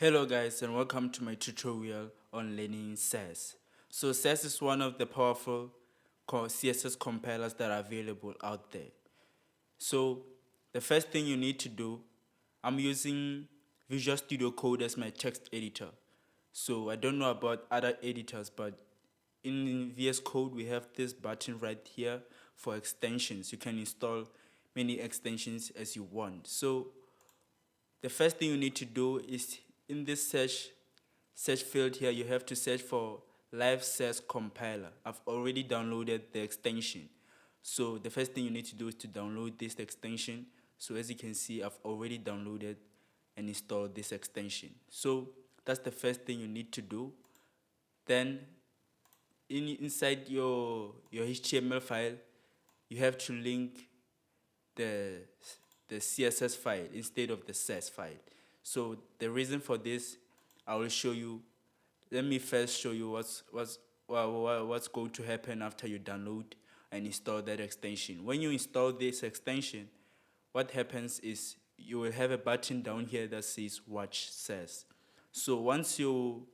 Hello guys and welcome to my tutorial on learning SASS. So SASS is one of the powerful CSS compilers that are available out there. So the first thing you need to do, I'm using Visual Studio Code as my text editor. So I don't know about other editors, but in VS Code we have this button right here for extensions. You can install many extensions as you want. So the first thing you need to do is in this search field here, you have to search for live SASS compiler. I've already downloaded the extension. So the first thing you need to do is to download this extension. So as you can see, I've already downloaded and installed this extension. So that's the first thing you need to do. Then inside your HTML file, you have to link the the CSS file instead of the SASS file. So the reason for this, I will show you. Let me first show you what's going to happen after you download and install that extension. When you install this extension, what happens is you will have a button down here that says Watch SASS. So once you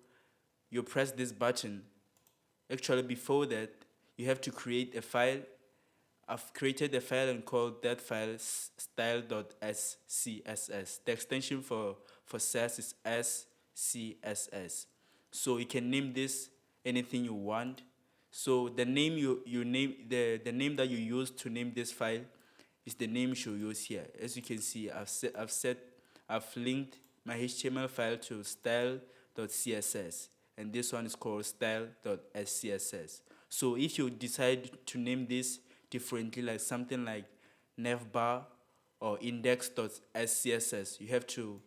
press this button, actually before that, you have to create a file. I've created a file and called that file style.scss. The extension for SASS is SCSS. So you can name this anything you want. So the name you name the name that you use to name this file is the name you should use here. As you can see, I've linked my HTML file to style.css, and this one is called style.scss. So if you decide to name this differently, like something like navbar or index.scss, you have to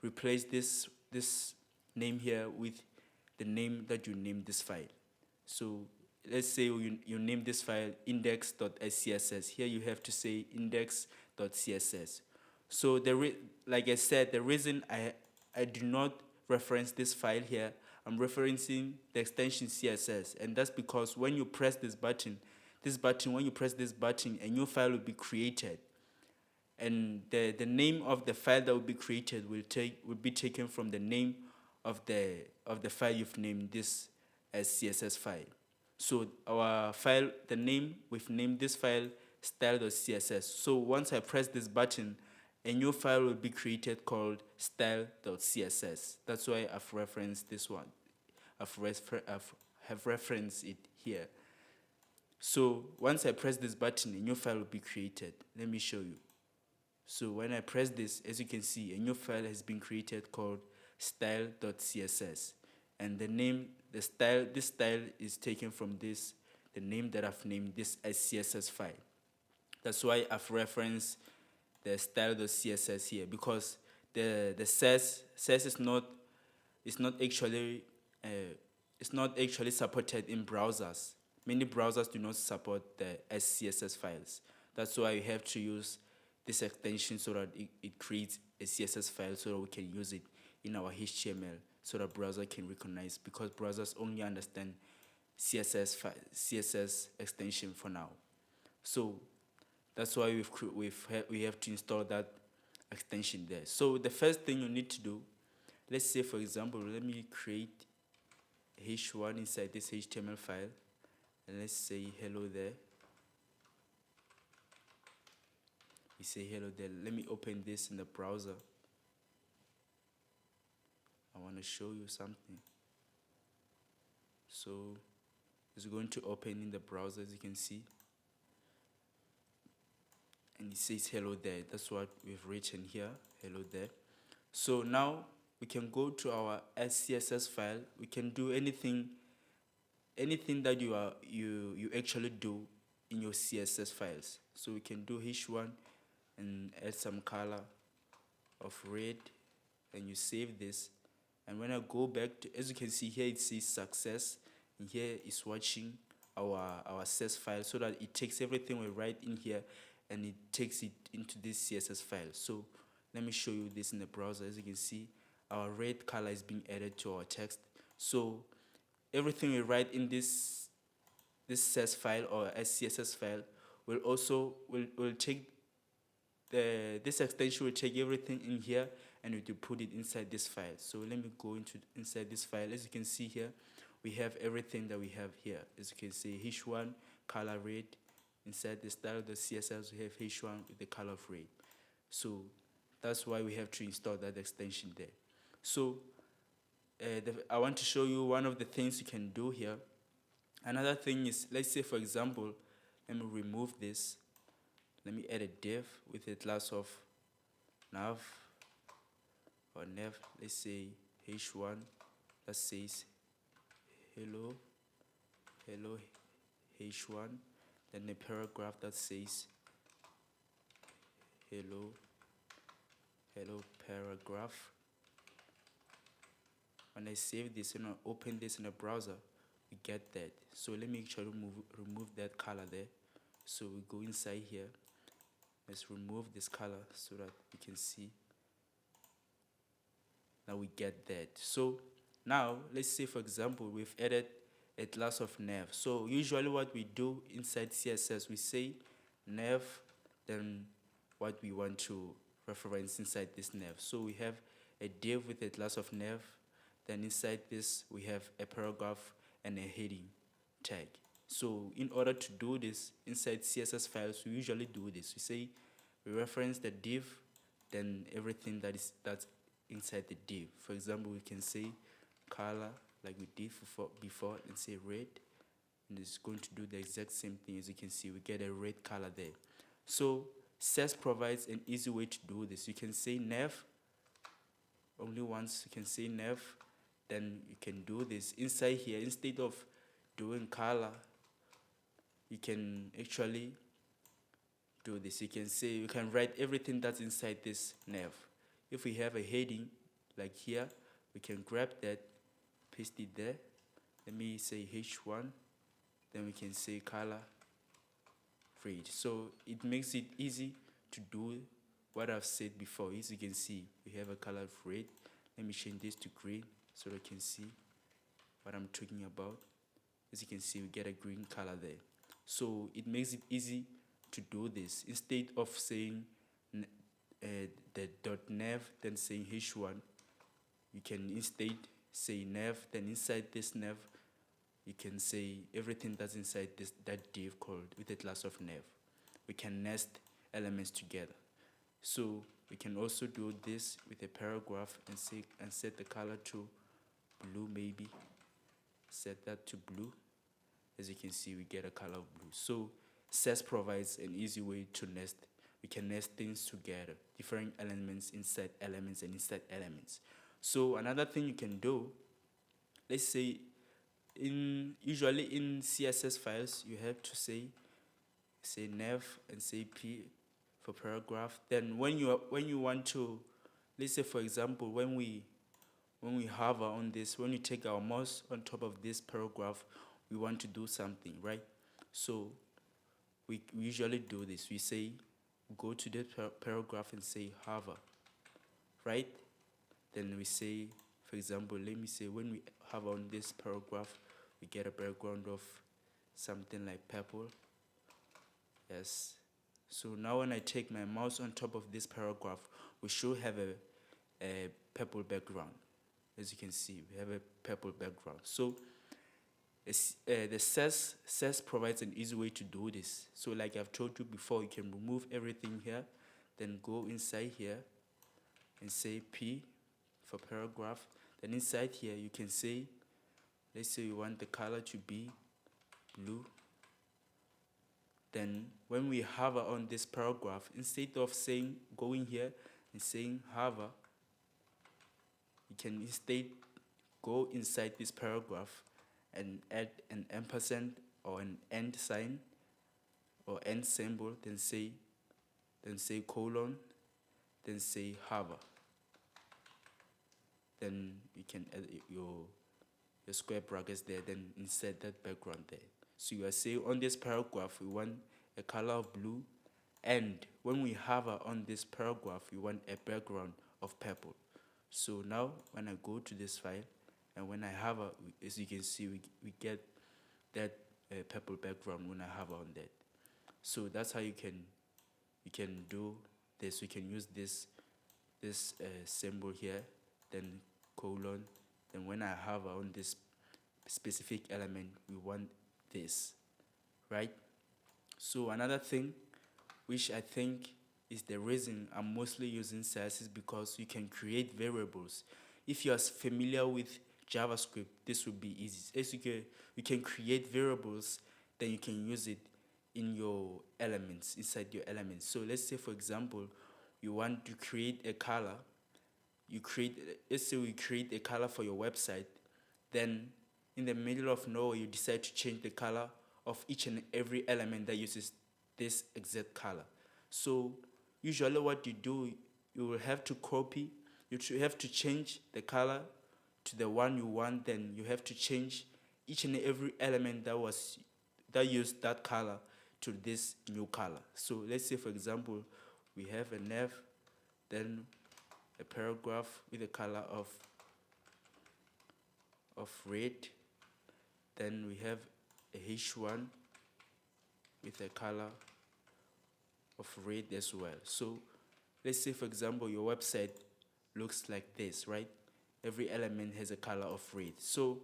replace this name here with the name that you named this file. So let's say you name this file index.scss. Here you have to say index.css. So like I said, the reason I do not reference this file here, I'm referencing the extension CSS, and that's because when you press when you press this button, a new file will be created, and the name of the file that will be created will be taken from the name of the file you've named this as CSS file. So our file, the name we've named this file style.css. So once I press this button, a new file will be created called style.css. That's why I've referenced this one. Have referenced it here. So once I press this button, a new file will be created. Let me show you. So when I press this, as you can see, a new file has been created called style.css. And this style is taken from the name that I've named this as CSS file. That's why I've referenced the style.css here, because the SASS is not actually supported in browsers. Many browsers do not support the SCSS files. That's why you have to use this extension so that it creates a CSS file so that we can use it in our HTML so that browser can recognize, because browsers only understand CSS extension for now. So that's why we have to install that extension there. So the first thing you need to do, let's say for example, let me create h1 inside this HTML file, and let's say hello there. We say hello there. Let me open this in the browser. I want to show you something. So it's going to open in the browser, as you can see, and it says hello there. That's what we've written here, hello there. So now we can go to our SCSS file. We can do anything that you actually do in your CSS files. So we can do h1 and add some color of red, and you save this. And when I go back to, as you can see here, it says success, and here is watching our SASS file, so that it takes everything we write in here and it takes it into this CSS file. So let me show you this in the browser. As you can see, our red color is being added to our text. So everything we write in this SASS file or SCSS file will take this extension will take everything in here and we to put it inside this file. So let me go into inside this file. As you can see here, we have everything that we have here. As you can see, H1 color red. Inside the style of the CSS, we have H1 with the color of red. So that's why we have to install that extension there. So I want to show you one of the things you can do here. Another thing is, let's say for example, let me remove this. Let me add a div with a class of nav or nav. Let's say H1 that says hello H1, then a paragraph that says hello paragraph. When I save this and I open this in a browser, we get that. So let me try to remove that color there. So we go inside here. Let's remove this color so that we can see. Now we get that. So now let's say for example we've added a class of nav. So usually what we do inside CSS, we say nav, then what we want to reference inside this nav. So we have a div with a class of nav. Then inside this, we have a paragraph and a heading tag. So in order to do this inside CSS files, we usually do this. We say we reference the div, then everything that's inside the div. For example, we can say color like we did before and say red, and it's going to do the exact same thing. As you can see, we get a red color there. So SASS provides an easy way to do this. You can say nav. Only once you can say nav, then you can do this inside here. Instead of doing color, you can actually do this. You can say, you can write everything that's inside this nav. If we have a heading like here, we can grab that, paste it there. Let me say H1, then we can say color red. So it makes it easy to do what I've said before. As you can see, we have a color of red. Let me change this to green so that you can see what I'm talking about. As you can see, we get a green color there. So it makes it easy to do this. Instead of saying the .nav, then saying H1, you can instead say nav, then inside this nav, you can say everything that's inside that div called with a class of nav. We can nest elements together. So we can also do this with a paragraph and set the color to blue maybe. Set that to blue. As you can see, we get a color of blue. So SASS provides an easy way to nest. We can nest things together, different elements inside elements and inside elements. So another thing you can do, let's say usually in CSS files, you have to say nav and say p for paragraph. Then when you want to, let's say for example, when we hover on this, when you take our mouse on top of this paragraph, we want to do something, right? So we usually do this. We say go to the paragraph and say hover, right? Then we say, for example, let me say when we hover on this paragraph, we get a background of something like purple. Yes. So now when I take my mouse on top of this paragraph, we should have a purple background. As you can see, we have a purple background. So the SASS provides an easy way to do this. So like I've told you before, you can remove everything here, then go inside here and say P for paragraph. Then inside here, you can say, let's say you want the color to be blue. Then when we hover on this paragraph, instead of saying going here and saying hover, you can instead go inside this paragraph and add an ampersand or an end sign or end symbol, then say colon, then say hover. Then you can add your square brackets there, then insert that background there. So you are saying on this paragraph we want a color of blue, and when we hover on this paragraph we want a background of purple. So now when I go to this file and when I hover, as you can see, we get that purple background when I hover on that. So that's how you can do this. You can use this this symbol here, then colon, then when I hover on this specific element, we want this, right? So another thing, which I think is the reason I'm mostly using SASS, is because you can create variables. If you are familiar with JavaScript, this would be easy. As you can create variables, then you can use it in your elements, inside your elements. So let's say, for example, you want to create a color. Let's say we create a color for your website, then in the middle of nowhere, you decide to change the color of each and every element that uses this exact color. So usually what you do, you will have to copy, have to change the color to the one you want, then you have to change each and every element that used that color to this new color. So let's say, for example, we have a nav, then a paragraph with a color of red, then we have a H1 with a color of red as well. So let's say, for example, your website looks like this, right? Every element has a color of red. So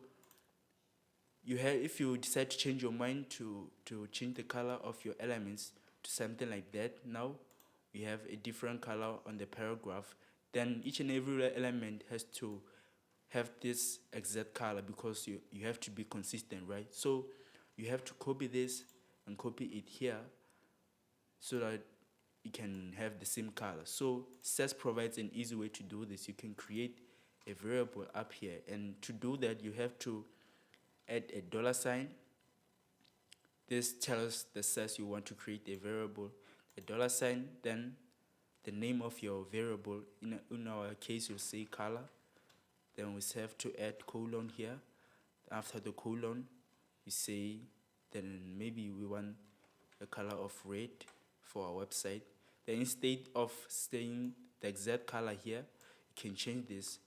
if you decide to change your mind to change the color of your elements to something like that, now we have a different color on the paragraph, then each and every element has to have this exact color, because you have to be consistent, right? So you have to copy this and copy it here so that you can have the same color. So SASS provides an easy way to do this. You can create a variable up here, and to do that you have to add a $sign. This tells the SASS you want to create a variable, a $sign, then the name of your variable. In our case, you'll say color. Then we have to add colon here. After the colon, we say, then maybe we want a color of red for our website. Then instead of saying the exact color here, you can change this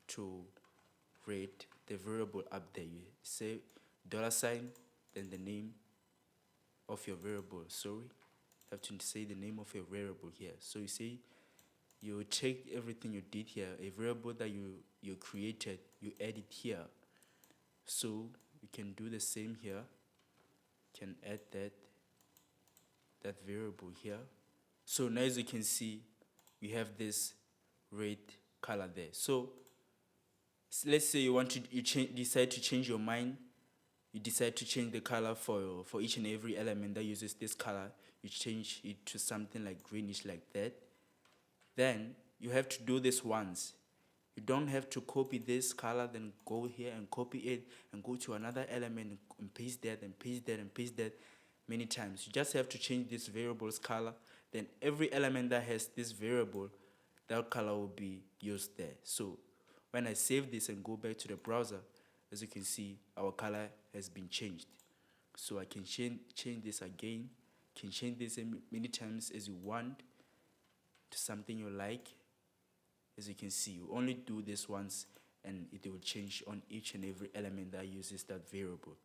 to red, the variable up there. You say $sign, then the name of your variable. Sorry, you have to say the name of your variable here. So you say, you check everything you did here, a variable that you created, you add it here. So you can do the same here. You can add that variable here. So now, as you can see, we have this red color there. So let's say decide to change your mind. You decide to change the color for each and every element that uses this color. You change it to something like greenish like that. Then you have to do this once. You don't have to copy this color, then go here and copy it and go to another element and paste that and paste that and paste that many times. You just have to change this variable's color. Then every element that has this variable, that color will be used there. So when I save this and go back to the browser, as you can see, our color has been changed. So I can change this again. You can change this many times as you want to something you like. As you can see, you only do this once and it will change on each and every element that uses that variable.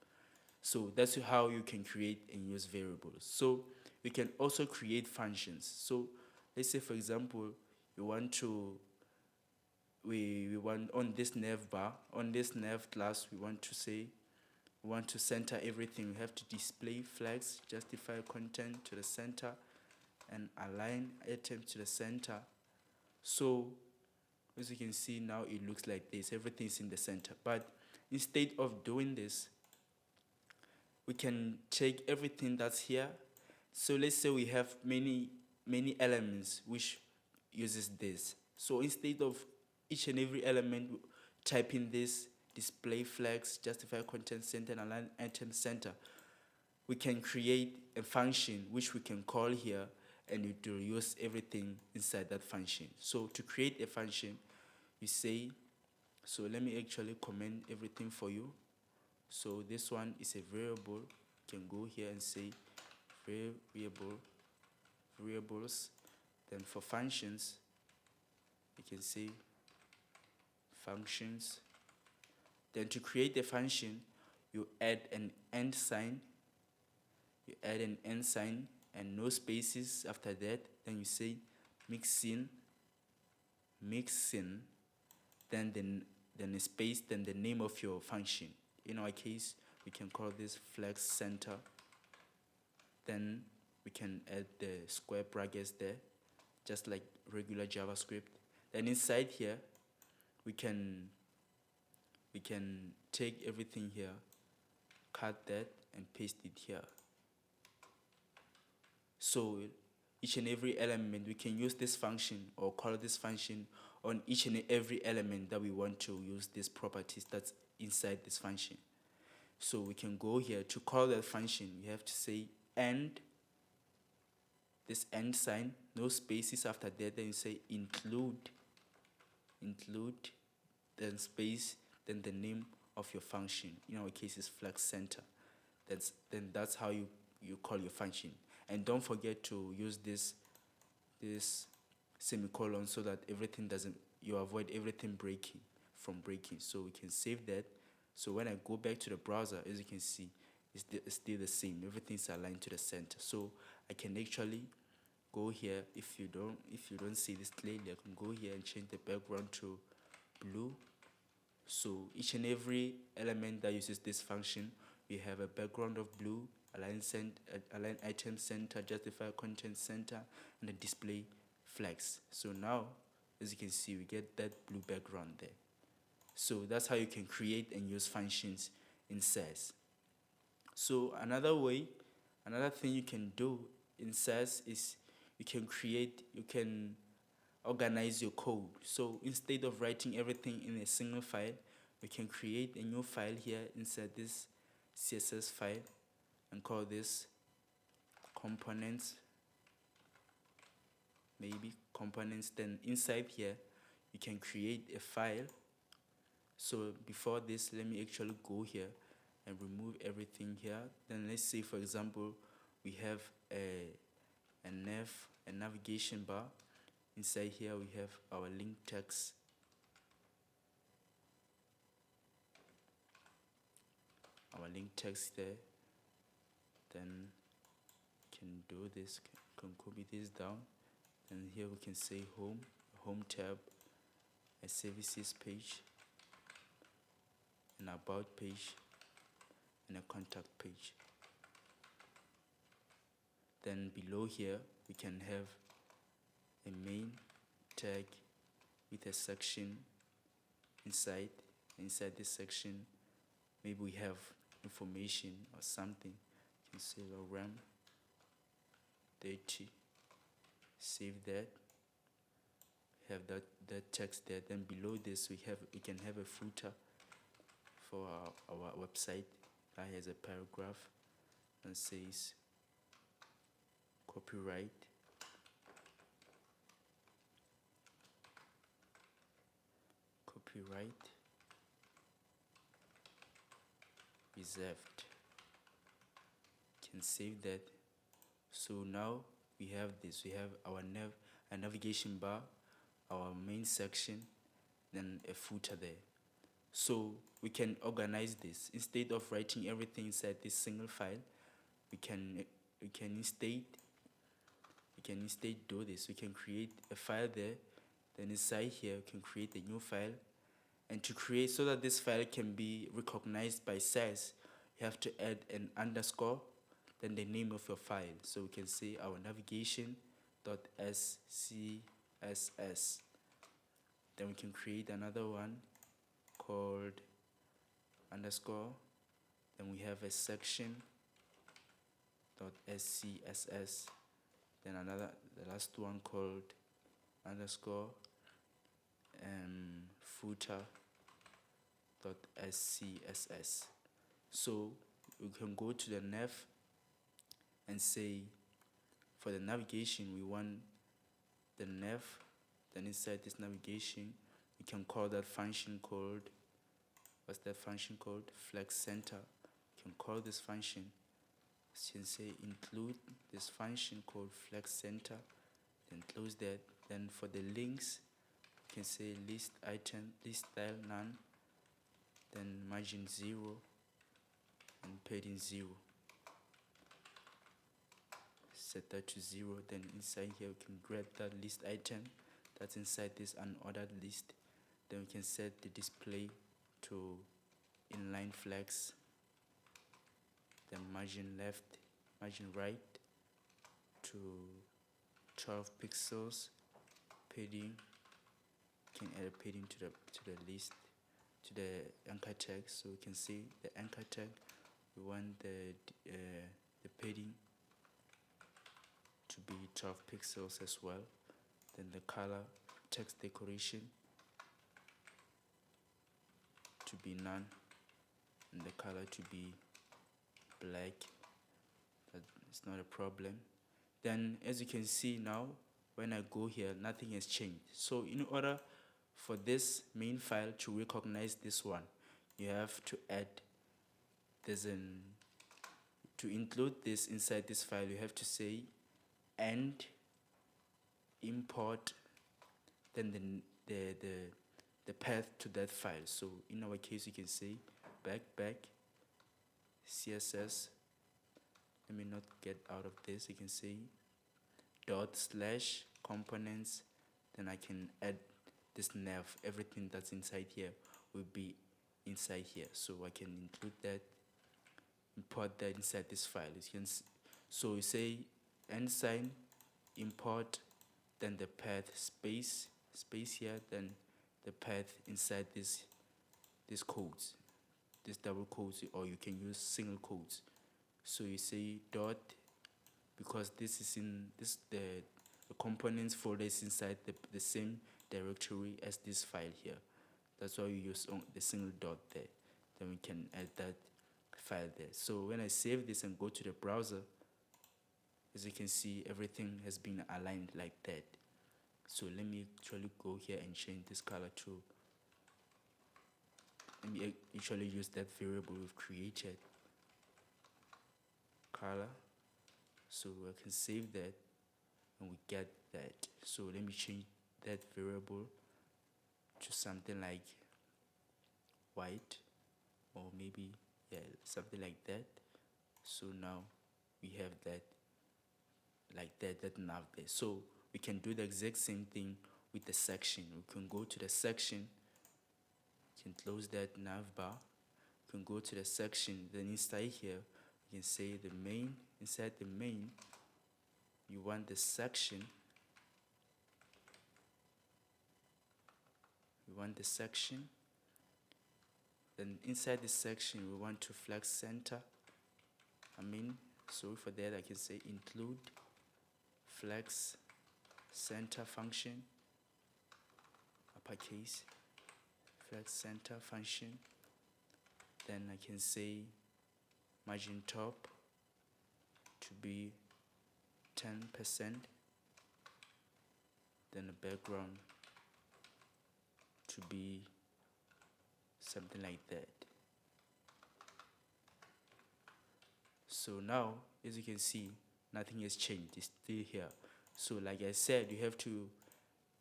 So that's how you can create and use variables. So we can also create functions. So let's say, for example, we want on this nav bar, on this nav class, we want to center everything. We have to display flags, justify content to the center, and align items to the center. So as you can see now, it looks like this. Everything's in the center. But instead of doing this, we can take everything that's here. So let's say we have many elements which uses this. So instead of each and every element typing this, display flags, justify content center, and align item center, we can create a function which we can call here, and it will use everything inside that function. So to create a function, you say, so let me actually comment everything for you. So this one is a variable. You can go here and say variables. Then for functions, you can say functions. Then to create a function, you add an and sign. You add an and sign and no spaces after that. Then you say mixin mixin, then a space, then the name of your function. In our case, we can call this flex center. Then we can add the square brackets there, just like regular JavaScript. Then inside here, we can take everything here, cut that, and paste it here. So each and every element, we can use this function or call this function on each and every element that we want to use these properties that's inside this function. So we can go here to call that function. We have to say end, this end sign, no spaces after that. Then you say include, then space, then the name of your function. In our case, is flex center. That's how you call your function. And don't forget to use this semicolon so that you avoid everything from breaking. So we can save that. So when I go back to the browser, as you can see, it's still the same. Everything's aligned to the center. So I can actually go here. If you don't see this clearly, I can go here and change the background to blue. So each and every element that uses this function, we have a background of blue, align item center, justify content center, and a display flex. So now, as you can see, we get that blue background there. So that's how you can create and use functions in SASS. So another thing you can do in SASS is you can organize your code. So instead of writing everything in a single file, we can create a new file here inside this CSS file and call this components, maybe components. Then inside here, you can create a file. So before this, let me actually go here and remove everything here. Then let's say, for example, we have a navigation bar. Inside here, we have our link text. Our link text there. Then can do this, can copy this down. And here we can say home tab, a services page, an about page, and a contact page. Then below here, we can have a main tag with a section inside. Inside this section, maybe we have information or something. You can say RAM 30. Save that. Have that text there. Then below this, we can have a footer for our website that has a paragraph and says copyright reserved. Can save that. So now we have this. We have our a navigation bar, our main section, then a footer there. So we can organize this. Instead of writing everything inside this single file, we can instead do this. We can create a file there. Then inside here, we can create a new file. And to create, so that this file can be recognized by SASS, you have to add an underscore, then the name of your file. So we can say our navigation.scss. Then we can create another one called underscore. Then we have a section.scss. Then the last one called underscore footer.scss. So we can go to the nav and say for the navigation we want the nav. Then inside this navigation we can call that function called, what's that function called? Flex center. You can call this function. You can say include this function called flex center, then close that. Then for the links, you can say list item, list style none, then margin 0 and padding 0. Set that to 0. Then inside here we can grab that list item, that's inside this unordered list. Then we can set the display to inline flex, then margin left, margin right to 12 pixels. Padding, can add a padding to the list, to the anchor tag. So we can see the anchor tag, we want the padding to be 12 pixels as well. Then the color, text decoration to be none, and the color to be black. That's not a problem. Then as you can see now, when I go here, nothing has changed. So in order for this main file to recognize this one, you have to add, to include this inside this file, you have to say and import then the path to that file. So in our case, you can say back CSS. Let me not get out of this. You can say / components. Then I can add this nav. Everything that's inside here will be inside here. So I can include that, import that inside this file. So you say ensign import, then the path space here, then the path inside this codes, this double quotes, or you can use single quotes. So you say dot, because this is in this the components folder is inside the same directory as this file here. That's why we use the single dot there. Then we can add that file there. So when I save this and go to the browser, as you can see, everything has been aligned like that. So let me actually go here and change this color to, let me actually use that variable we've created, color. So I can save that and we get that. So let me change that variable to something like white, or maybe, yeah, something like that. So now we have that like that nav there. So we can do the exact same thing with the section. We can go to the section, you can close that nav bar, you can go to the section, then inside here you can say the main. Inside the main, you want the section, then inside this section we want to flex center. So for that I can say include flex center function, uppercase, flex center function. Then I can say margin top to be 10%, then the background to be something like that. So now, as you can see, nothing has changed. It's still here. So like I said, you have to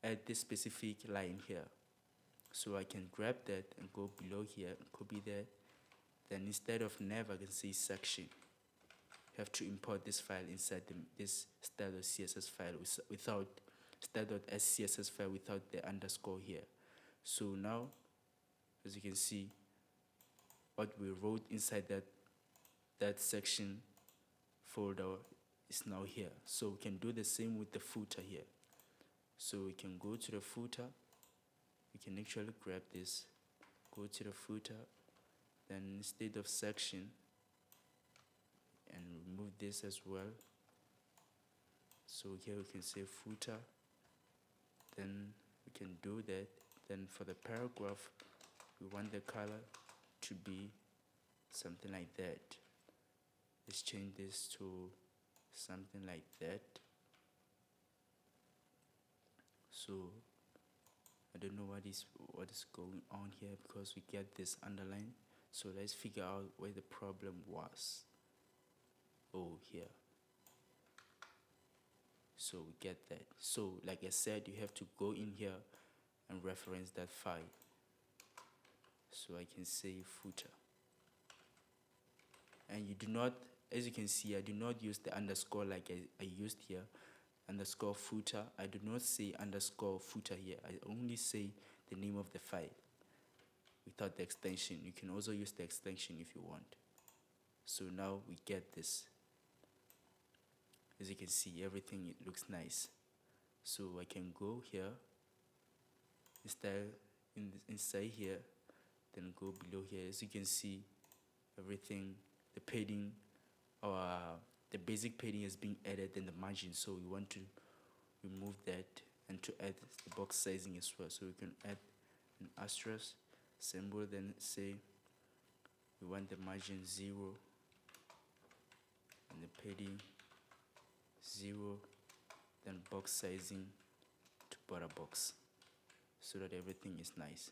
add this specific line here. So I can grab that and go below here and copy that. Then instead of nav, I can say section. You have to import this file inside this style.css file without style.scss file without the underscore here. So now, as you can see, what we wrote inside that section folder is now here. So we can do the same with the footer here. So we can go to the footer, we can actually grab this, go to the footer, then instead of section, and remove this as well. So here we can say footer, then we can do that. Then for the paragraph, we want the color to be something like that. Let's change this to something like that. So I don't know what is going on here because we get this underline. So let's figure out where the problem was. Oh, here. So we get that. So like I said, you have to go in here and reference that file. So I can say footer. And you do not, as you can see, I do not use the underscore like I used here. underscore footer. I do not say underscore footer here. I only say the name of the file without the extension. You can also use the extension if you want. So now we get this. As you can see, everything it looks nice. So I can go here, inside here, then go below here. As you can see, everything, the padding, or the basic padding has been added in the margin. So we want to remove that and to add the box sizing as well. So we can add an asterisk symbol, then say we want the margin 0 and the padding 0, then box sizing to border box, so that everything is nice.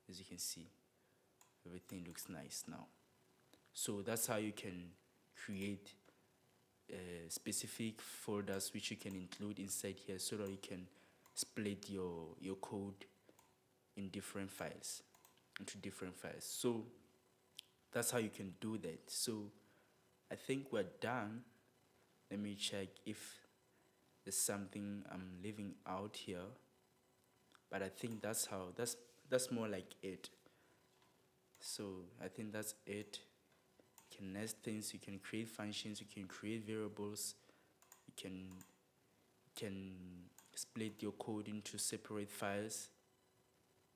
As you can see, everything looks nice now. So that's how you can create specific folders which you can include inside here, so that you can split your code in different files, into different files. So that's how you can do that. So I think we're done. Let me check if there's something I'm leaving out here, but I think that's more like it. So I think that's it. You can nest things, you can create functions, you can create variables, you can split your code into separate files.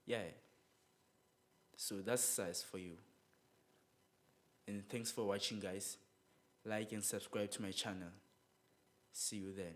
Yeah. So that's SASS for you. And thanks for watching, guys. Like and subscribe to my channel. See you then.